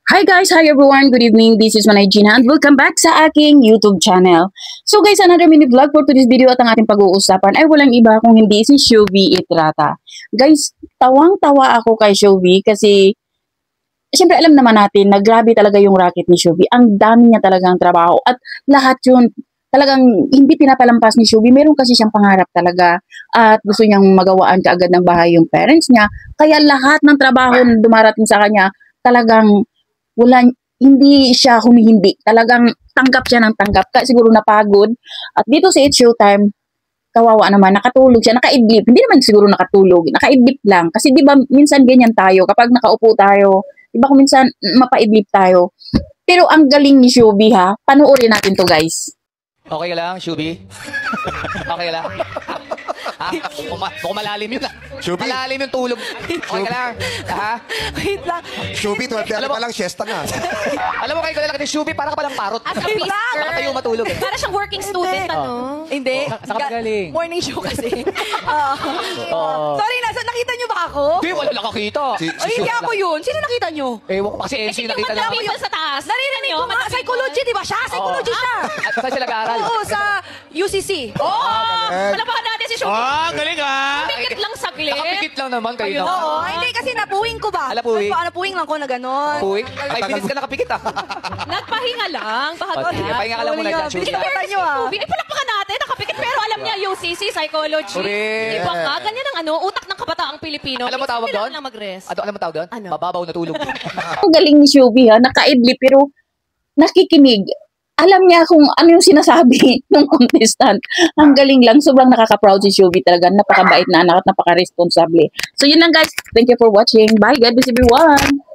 Hi guys! Hi everyone! Good evening! This is Manay Gina and welcome back sa aking YouTube channel. So guys, another mini vlog for today's video at ang ating pag-uusapan ay walang iba kung hindi si Shuvi Etrata. Guys, tawang-tawa ako kay Shuvi kasi siyempre alam naman natin na grabe talaga yung racket ni Shuvi. Ang dami niya talagang trabaho at lahat yun talagang hindi pinapalampas ni Shuvi. Meron kasi siyang pangarap talaga at gusto niyang magawaan kaagad ng bahay yung parents niya. Kaya lahat ng trabaho na dumarating sa kanya talagang hindi siya humihindi. Talagang tanggap siya ng tanggap. Siguro napagod. At dito sa It's Showtime, kawawa naman, nakatulog siya, nakaidlip. Hindi naman siguro nakatulog, nakaidlip lang. Kasi di ba minsan ganyan tayo, kapag nakaupo tayo, di ba kung minsan mapaidlip tayo. Pero ang galing ni Shuvi ha, panoorin natin to guys. Okay lang, Shuvi? Okay lang? Ha? Mukhang malalim yun ah. Shuvi? Malalim yung tulog. Okay ka lang? Ha? Wait lang. Shuvi, 12 Alam mo- pa lang, siesta na. Alam mo kayo ko lang Shuvi, para ka palang parot. As a peacer. Baka tayo matulog eh. Para siyang working student, ano? Hindi. Saan ka galing? Morning show kasi. Oo. Sorry, nakita niyo ba ako? Hindi, wala nakakita. Ay, hindi ako yun. Sino nakita niyo? Ewan ko pa kasi Eh, MC yung nakita na. people sa taas. Naririnig ko nga, psychology, di ba siya? Psychology siya. At saan siya nag-aaral? Oo, sa UCC. Oo! Palabahan natin si Shubi. Galing ah! Pikit lang saglit. Nakapikit lang naman kayo na. Oo, hindi kasi napuwing ko ba? Napuwing? Napuwing lang ko na gano'n. Puwing? 5 minutes ka nakapikit ah. Nagpahinga lang. O, sige, pahinga ka lang muna dyan, Shuvi. Pinapatan niyo ah. Shubi, palakpakan natin. Nakapikit pero alam niya UCC, psychology. Correct. Iba nga, ganyan ang utak ng kabataang Pilipino. Alam mo tawag doon? lang mag-rest. Alam mo tawag doon? Ano? Mababaw na tulog. Ang galing ni Shuvi ha, nakaidlip pero nakikinig. Alam niya kung ano yung sinasabi ng contestant. Ang galing lang. Sobrang nakaka-proud si Shuvi talaga. Napakabait na anak at napaka-responsable. So yun lang guys. Thank you for watching. Bye. God bless everyone.